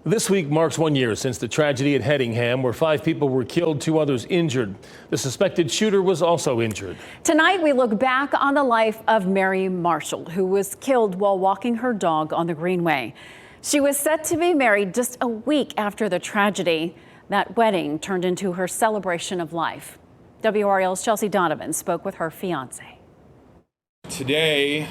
This week marks 1 year since the tragedy at Hedingham, where 5 people were killed, 2 others injured. The suspected shooter was also injured. Tonight, we look back on the life of Mary Marshall, who was killed while walking her dog on the Greenway. She was set to be married just a week after the tragedy. That wedding turned into her celebration of life. WRAL's Chelsea Donovan spoke with her fiance. Today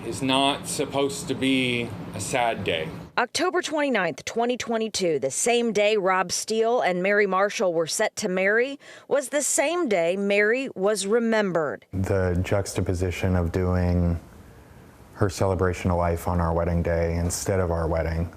is not supposed to be a sad day. October 29th, 2022, the same day Rob Steele and Mary Marshall were set to marry, was the same day Mary was remembered. The juxtaposition of doing her celebration of life on our wedding day instead of our wedding,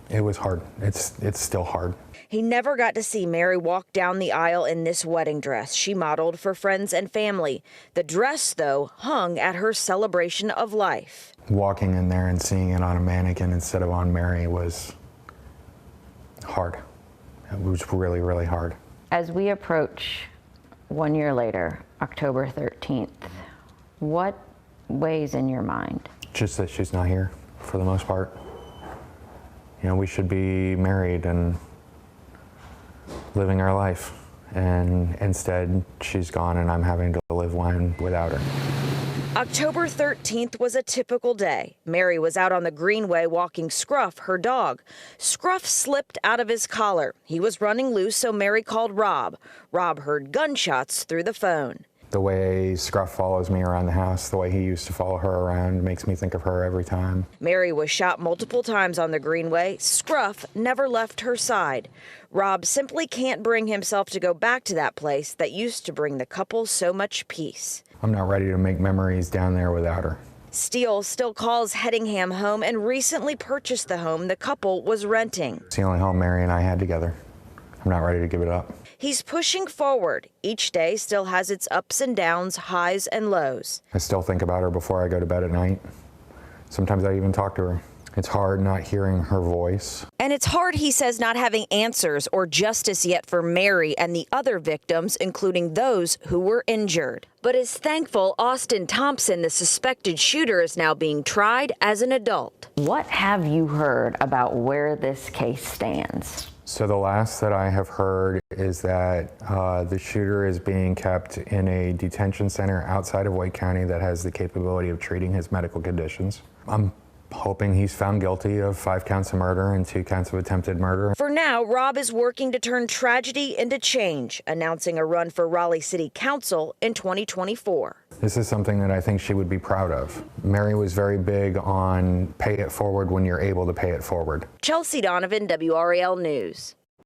it was hard. It's still hard. He never got to see Mary walk down the aisle in this wedding dress she modeled for friends and family. The dress, though, hung at her celebration of life. Walking in there and seeing it on a mannequin instead of on Mary was hard. It was really, really hard. As we approach 1 year later, October 13th, what weighs in your mind? Just that she's not here for the most part. You know, we should be married and living our life, and instead she's gone and I'm having to live one without her. October 13th was a typical day. Mary was out on the Greenway walking Scruff, her dog. Scruff slipped out of his collar. He was running loose, so Mary called Rob. Rob heard gunshots through the phone. The way Scruff follows me around the house, the way he used to follow her around, makes me think of her every time. Mary was shot multiple times on the Greenway. Scruff never left her side. Rob simply can't bring himself to go back to that place that used to bring the couple so much peace. I'm not ready to make memories down there without her. Steele still calls Hedingham home and recently purchased the home the couple was renting. It's the only home Mary and I had together. I'm not ready to give it up. He's pushing forward. Each day still has its ups and downs, highs and lows. I still think about her before I go to bed at night. Sometimes I even talk to her. It's hard not hearing her voice. And it's hard, he says, not having answers or justice yet for Mary and the other victims, including those who were injured. But is thankful Austin Thompson, the suspected shooter, is now being tried as an adult. What have you heard about where this case stands? So the last that I have heard is that the shooter is being kept in a detention center outside of Wake County that has the capability of treating his medical conditions. I'm hoping he's found guilty of 5 counts of murder and 2 counts of attempted murder. For now, Rob is working to turn tragedy into change, announcing a run for Raleigh City Council in 2024. This is something that I think she would be proud of. Mary was very big on pay it forward when you're able to pay it forward. Chelsea Donovan, WRAL News.